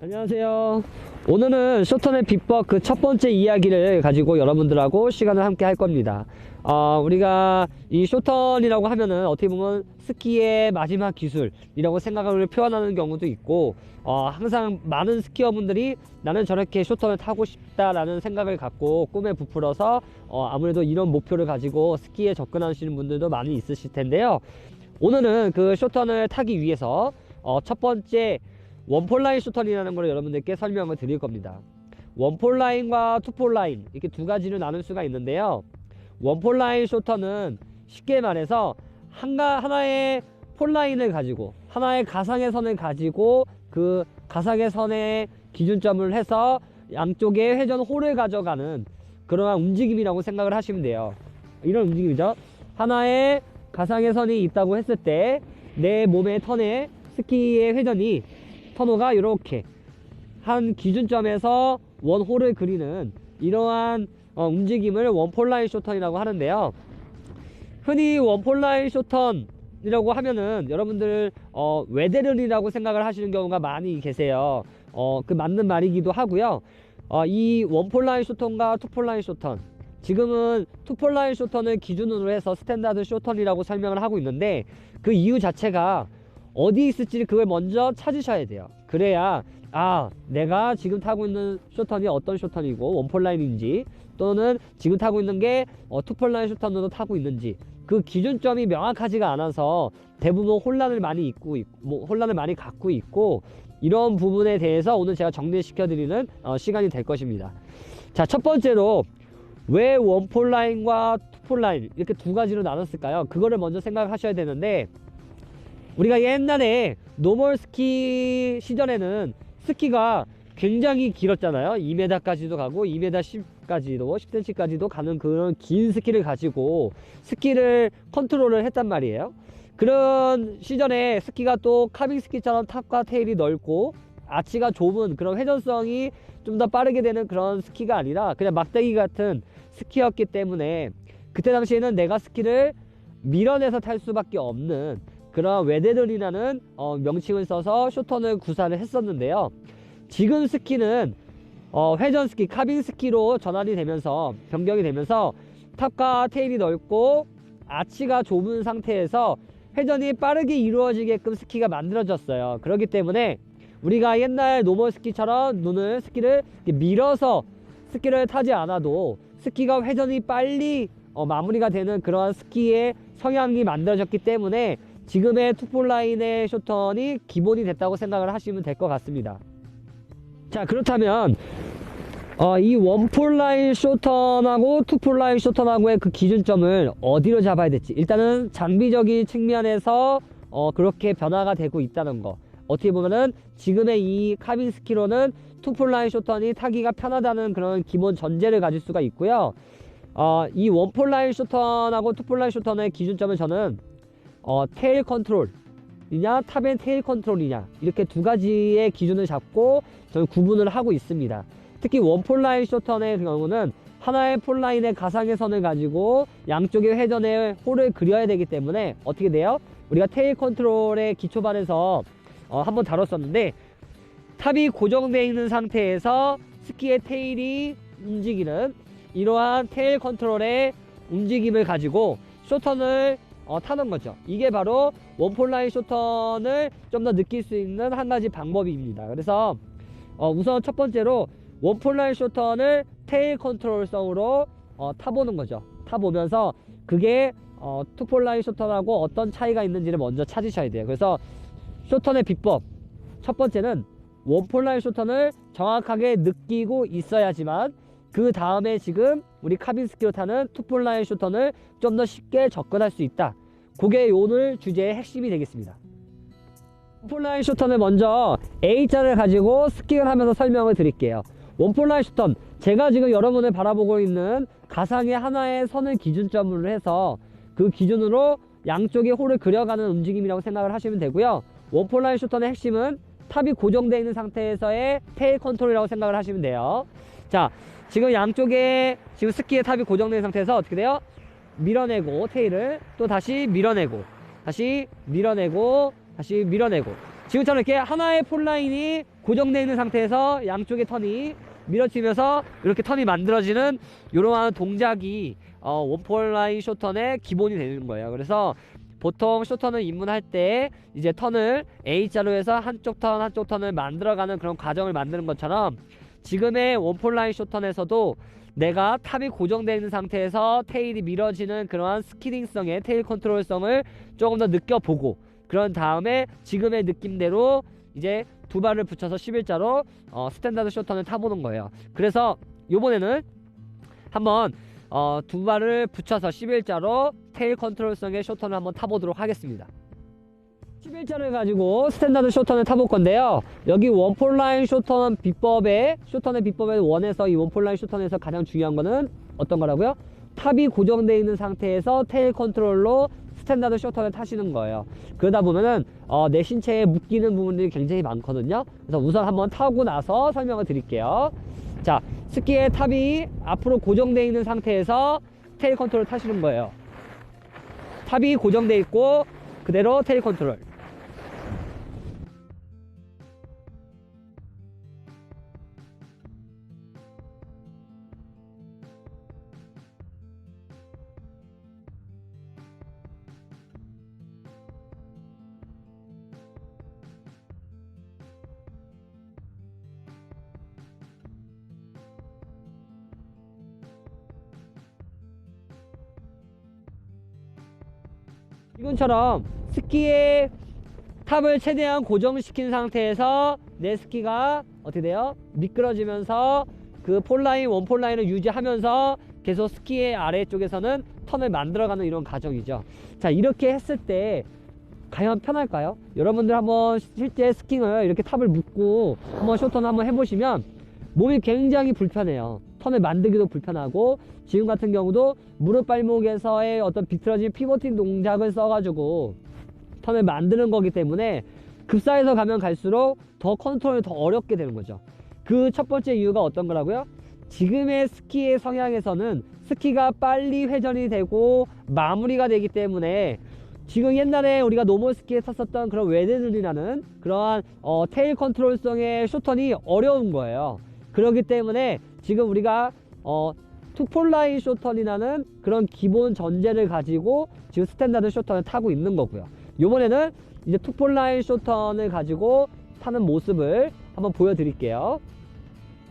안녕하세요. 오늘은 쇼턴의 비법 그 첫 번째 이야기를 가지고 여러분들하고 시간을 함께 할 겁니다. 우리가 이 쇼턴이라고 하면은 어떻게 보면 스키의 마지막 기술이라고 생각을 표현하는 경우도 있고, 항상 많은 스키어분들이 나는 저렇게 쇼턴을 타고 싶다라는 생각을 갖고 꿈에 부풀어서 아무래도 이런 목표를 가지고 스키에 접근하시는 분들도 많이 있으실 텐데요. 오늘은 그 쇼턴을 타기 위해서 첫 번째 원폴라인 쇼턴이라는 걸 여러분들께 설명을 드릴 겁니다. 원폴라인과 투폴라인 이렇게 두 가지로 나눌 수가 있는데요. 원폴라인 쇼턴은 쉽게 말해서 하나의 폴라인을 가지고 하나의 가상의 선을 가지고 그 가상의 선의 기준점을 해서 양쪽에 회전 홀을 가져가는 그러한 움직임이라고 생각을 하시면 돼요. 이런 움직임이죠. 하나의 가상의 선이 있다고 했을 때 내 몸의 턴에 스키의 회전이 터노가 이렇게 한 기준점에서 원홀을 그리는 이러한 움직임을 원폴라인 쇼턴이라고 하는데요. 흔히 원폴라인 쇼턴이라고 하면은 여러분들 웨데른이라고 생각을 하시는 경우가 많이 계세요. 그 맞는 말이기도 하고요. 이 원폴라인 쇼턴과 투폴라인 쇼턴, 지금은 투폴라인 쇼턴을 기준으로 해서 스탠다드 쇼턴이라고 설명을 하고 있는데, 그 이유 자체가 어디 있을지 그걸 먼저 찾으셔야 돼요. 그래야 내가 지금 타고 있는 쇼턴이 어떤 쇼턴이고 원폴라인인지, 또는 지금 타고 있는 게 투폴라인 쇼턴으로 타고 있는지 그 기준점이 명확하지가 않아서 대부분 혼란을 많이 갖고 있고, 이런 부분에 대해서 오늘 제가 정리시켜 드리는 시간이 될 것입니다. 자, 첫 번째로 왜 원폴라인과 투폴라인 이렇게 두 가지로 나눴을까요? 그거를 먼저 생각하셔야 되는데, 우리가 옛날에 노멀 스키 시절에는 스키가 굉장히 길었잖아요. 2m까지도 가고 2m10까지도 10cm까지도 가는 그런 긴 스키를 가지고 스키를 컨트롤을 했단 말이에요. 그런 시절에 스키가 또 카빙 스키처럼 탑과 테일이 넓고 아치가 좁은 그런 회전성이 좀 더 빠르게 되는 그런 스키가 아니라 그냥 막대기 같은 스키였기 때문에, 그때 당시에는 내가 스키를 밀어내서 탈 수밖에 없는 그런 웨데른이라는 명칭을 써서 쇼턴을 구사를 했었는데요. 지금 스키는 회전 스키, 카빙 스키로 전환이 되면서 변경이 되면서 탑과 테일이 넓고 아치가 좁은 상태에서 회전이 빠르게 이루어지게끔 스키가 만들어졌어요. 그렇기 때문에 우리가 옛날 노멀 스키처럼 스키를 밀어서 스키를 타지 않아도 스키가 회전이 빨리 마무리가 되는 그러한 스키의 성향이 만들어졌기 때문에 지금의 투폴라인의 쇼턴이 기본이 됐다고 생각을 하시면 될 것 같습니다. 자, 그렇다면 이 원폴라인 쇼턴하고 투폴라인 쇼턴하고의 그 기준점을 어디로 잡아야 될지, 일단은 장비적인 측면에서 그렇게 변화가 되고 있다는 거, 어떻게 보면은 지금의 이 카빙 스키로는 투폴라인 쇼턴이 타기가 편하다는 그런 기본 전제를 가질 수가 있고요. 이 원폴라인 쇼턴하고 투폴라인 쇼턴의 기준점을 저는 테일 컨트롤이냐 탑 앤 테일 컨트롤이냐, 이렇게 두 가지의 기준을 잡고 저는 구분을 하고 있습니다. 특히 원폴라인 쇼턴의 경우는 하나의 폴라인의 가상의 선을 가지고 양쪽의 회전의 홀을 그려야 되기 때문에 어떻게 돼요? 우리가 테일 컨트롤의 기초반에서 한번 다뤘었는데, 탑이 고정되어 있는 상태에서 스키의 테일이 움직이는 이러한 테일 컨트롤의 움직임을 가지고 쇼턴을 타는 거죠. 이게 바로 원폴라인 쇼턴을 좀 더 느낄 수 있는 한 가지 방법입니다. 그래서 우선 첫 번째로 원폴라인 쇼턴을 테일 컨트롤성으로 타보는 거죠. 타보면서 그게 투폴라인 쇼턴하고 어떤 차이가 있는지를 먼저 찾으셔야 돼요. 그래서 쇼턴의 비법 첫 번째는 원폴라인 쇼턴을 정확하게 느끼고 있어야지만 그 다음에 지금 우리 카빙 스키로 타는 투폴라인 쇼턴을 좀 더 쉽게 접근할 수 있다. 그게 오늘 주제의 핵심이 되겠습니다. 원폴라인 쇼턴을 먼저 A자를 가지고 스킹을 하면서 설명을 드릴게요. 원폴라인 쇼턴, 제가 지금 여러분을 바라보고 있는 가상의 하나의 선을 기준점으로 해서 그 기준으로 양쪽의 홀을 그려가는 움직임이라고 생각을 하시면 되고요. 원폴라인 쇼턴의 핵심은 탑이 고정되어 있는 상태에서의 테일 컨트롤이라고 생각을 하시면 돼요. 자, 지금 양쪽에 지금 스키의 탑이 고정된 상태에서 어떻게 돼요? 밀어내고 테일을 또 다시 밀어내고 다시 밀어내고 다시 밀어내고, 지금처럼 이렇게 하나의 폴라인이 고정되어 있는 상태에서 양쪽의 턴이 밀어치면서 이렇게 턴이 만들어지는 이러한 동작이 원폴라인 쇼턴의 기본이 되는 거예요. 그래서 보통 쇼턴을 입문할 때 이제 턴을 A자로 해서 한쪽 턴을 만들어가는 그런 과정을 만드는 것처럼 지금의 원폴라인 쇼턴에서도 내가 탑이 고정되어 있는 상태에서 테일이 밀어지는 그러한 스키딩성의 테일 컨트롤성을 조금 더 느껴보고 그런 다음에 지금의 느낌대로 이제 두 발을 붙여서 11자로 스탠다드 쇼턴을 타보는 거예요. 그래서 요번에는 한번 두 발을 붙여서 11자로 테일 컨트롤성의 쇼턴을 한번 타보도록 하겠습니다. 11자를 가지고 스탠다드 쇼턴을 타볼 건데요. 여기 원폴라인 쇼턴 비법의 원에서 이 원폴라인 쇼턴에서 가장 중요한 거는 어떤 거라고요? 탑이 고정되어 있는 상태에서 테일 컨트롤로 스탠다드 쇼턴을 타시는 거예요. 그러다 보면은 내 신체에 묶이는 부분들이 굉장히 많거든요. 그래서 우선 한번 타고 나서 설명을 드릴게요. 자, 스키의 탑이 앞으로 고정되어 있는 상태에서 테일 컨트롤을 타시는 거예요. 탑이 고정되어 있고 그대로 테일 컨트롤. 지금처럼 스키의 탑을 최대한 고정시킨 상태에서 내 스키가 어떻게 돼요? 미끄러지면서 그 원폴라인을 유지하면서 계속 스키의 아래쪽에서는 턴을 만들어가는 이런 과정이죠. 자, 이렇게 했을 때 과연 편할까요? 여러분들 한번 실제 스킹을 이렇게 탑을 묶고 한번 쇼턴 한번 해보시면 몸이 굉장히 불편해요. 턴을 만들기도 불편하고 지금 같은 경우도 무릎 발목에서의 어떤 비틀어진 피보팅 동작을 써가지고 턴을 만드는 거기 때문에 급사에서 가면 갈수록 더 컨트롤이 더 어렵게 되는 거죠. 그 첫 번째 이유가 어떤 거라고요? 지금의 스키의 성향에서는 스키가 빨리 회전이 되고 마무리가 되기 때문에 지금 옛날에 우리가 노멀 스키에 탔었던 그런 웨데들이라는 그러한 테일 컨트롤성의 쇼턴이 어려운 거예요. 그렇기 때문에 지금 우리가 투폴라인 쇼턴이라는 그런 기본 전제를 가지고 지금 스탠다드 쇼턴을 타고 있는 거고요. 이번에는 이제 투폴라인 쇼턴을 가지고 타는 모습을 한번 보여드릴게요.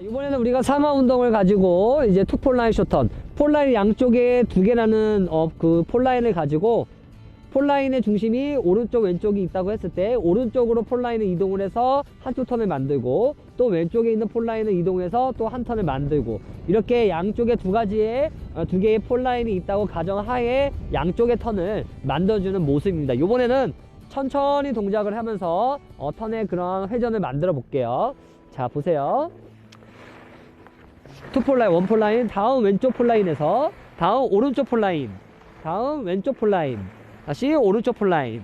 이번에는 우리가 상하 운동을 가지고 이제 투폴라인 쇼턴, 폴라인 양쪽에 두 개라는 그 폴라인을 가지고 폴라인의 중심이 오른쪽 왼쪽이 있다고 했을 때 오른쪽으로 폴라인을 이동을 해서 한쪽 턴을 만들고 또 왼쪽에 있는 폴라인을 이동해서 또 한 턴을 만들고 이렇게 양쪽에 두 개의 폴라인이 있다고 가정하에 양쪽의 턴을 만들어주는 모습입니다. 이번에는 천천히 동작을 하면서 턴의 그런 회전을 만들어 볼게요. 자, 보세요. 투폴라인, 원폴라인, 다음 왼쪽 폴라인에서 다음 오른쪽 폴라인, 다음 왼쪽 폴라인, 다시 오른쪽 폴라인.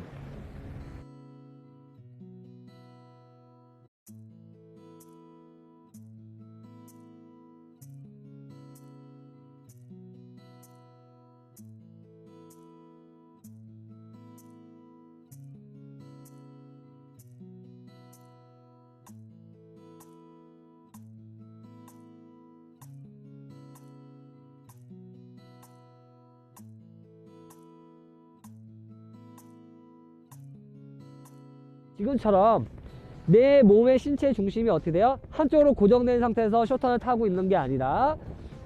지금처럼 내 몸의 신체 중심이 어떻게 돼요? 한쪽으로 고정된 상태에서 쇼턴을 타고 있는 게 아니라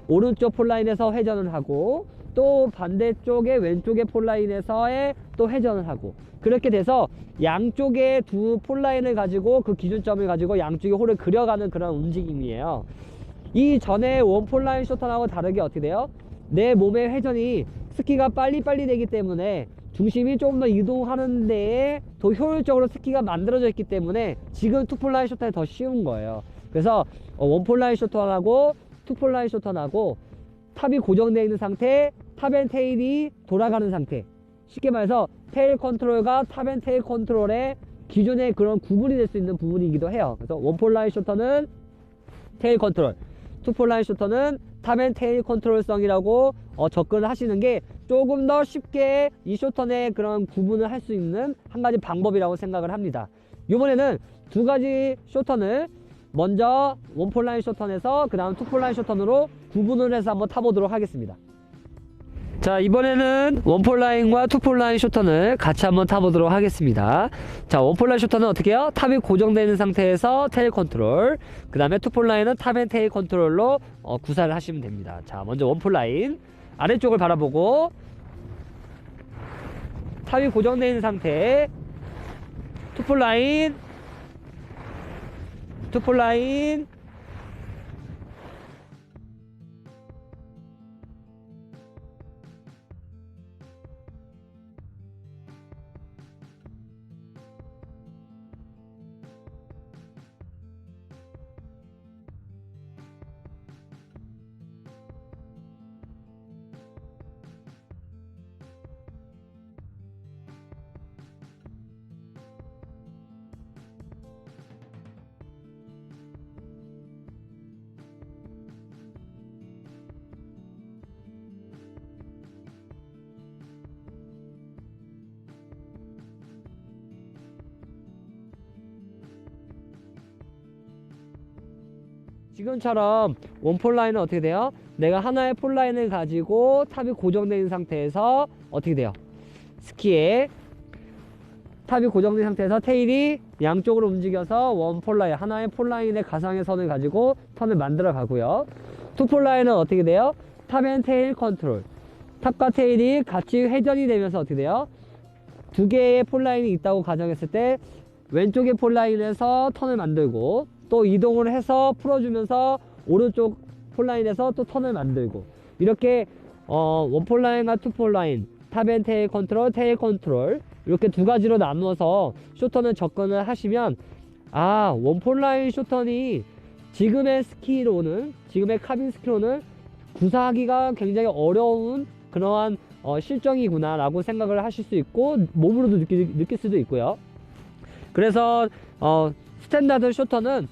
오른쪽 폴라인에서 회전을 하고 또 반대쪽의 왼쪽의 폴라인에서의 또 회전을 하고 그렇게 돼서 양쪽의 두 폴라인을 가지고 그 기준점을 가지고 양쪽의 홀을 그려가는 그런 움직임이에요. 이 전에 원폴라인 쇼턴하고 다르게 어떻게 돼요? 내 몸의 회전이 스키가 빨리빨리 되기 때문에 중심이 조금 더 이동하는 데에 더 효율적으로 스키가 만들어져 있기 때문에 지금 투폴라인 쇼턴이 더 쉬운 거예요. 그래서 원폴라인 쇼턴하고 투폴라인 쇼턴하고 탑이 고정되어 있는 상태, 탑앤테일이 돌아가는 상태, 쉽게 말해서 테일 컨트롤과 탑앤테일 컨트롤의 기존의 그런 구분이 될 수 있는 부분이기도 해요. 그래서 원폴라인 쇼턴은 테일 컨트롤, 투폴라인 쇼턴은 탑앤테일 컨트롤성이라고 접근을 하시는 게 조금 더 쉽게 이 쇼턴의 그런 구분을 할 수 있는 한 가지 방법이라고 생각을 합니다. 이번에는 두 가지 쇼턴을 먼저 원폴라인 쇼턴에서 그 다음 투폴라인 쇼턴으로 구분을 해서 한번 타보도록 하겠습니다. 자, 이번에는 원폴라인과 투폴라인 쇼턴을 같이 한번 타보도록 하겠습니다. 자, 원폴라인 쇼턴은 어떻게 해요? 탑이 고정되어 있는 상태에서 테일 컨트롤, 그 다음에 투폴라인은 탑 앤 테일 컨트롤로 구사를 하시면 됩니다. 자, 먼저 원폴라인 아래쪽을 바라보고 탑이 고정되어 있는 상태, 투폴라인, 지금처럼 원폴라인은 어떻게 돼요? 내가 하나의 폴라인을 가지고 탑이 고정되어 있는 상태에서 어떻게 돼요? 스키에 탑이 고정된 상태에서 테일이 양쪽으로 움직여서 원폴라인, 하나의 폴라인의 가상의 선을 가지고 턴을 만들어 가고요. 투폴라인은 어떻게 돼요? 탑 앤 테일 컨트롤, 탑과 테일이 같이 회전이 되면서 어떻게 돼요? 두 개의 폴라인이 있다고 가정했을 때 왼쪽의 폴라인에서 턴을 만들고 또 이동을 해서 풀어주면서 오른쪽 폴라인에서 또 턴을 만들고, 이렇게 원폴라인과 투폴라인, 탑 앤 테일 컨트롤, 테일 컨트롤, 이렇게 두 가지로 나누어서 쇼턴을 접근을 하시면, 아, 원폴라인 쇼턴이 지금의 스키로는, 지금의 카빈 스키로는 구사하기가 굉장히 어려운 그러한 실정이구나 라고 생각을 하실 수 있고, 몸으로도 느낄 수도 있고요. 그래서 스탠다드 쇼턴은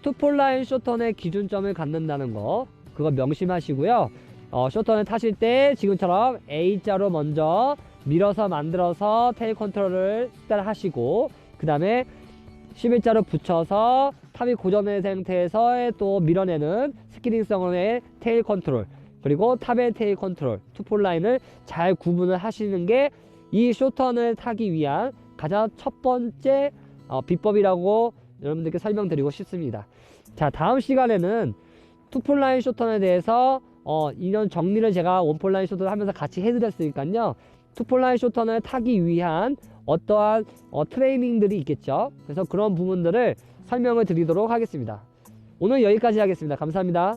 투폴라인 쇼턴의 기준점을 갖는다는 거, 그거 명심하시고요. 쇼턴을 타실 때 지금처럼 A자로 먼저 밀어서 만들어서 테일 컨트롤을 습관하시고, 그 다음에 11자로 붙여서 탑이 고정된 상태에서 또 밀어내는 스키링성의 테일 컨트롤, 그리고 탑의 테일 컨트롤, 투폴라인을 잘 구분을 하시는 게 이 쇼턴을 타기 위한 가장 첫 번째 비법이라고 여러분들께 설명드리고 싶습니다. 자, 다음 시간에는 투폴라인 쇼턴에 대해서 이런 정리를 제가 원폴라인 쇼턴을 하면서 같이 해드렸으니까요. 투폴라인 쇼턴을 타기 위한 어떠한 트레이닝들이 있겠죠. 그래서 그런 부분들을 설명을 드리도록 하겠습니다. 오늘 여기까지 하겠습니다. 감사합니다.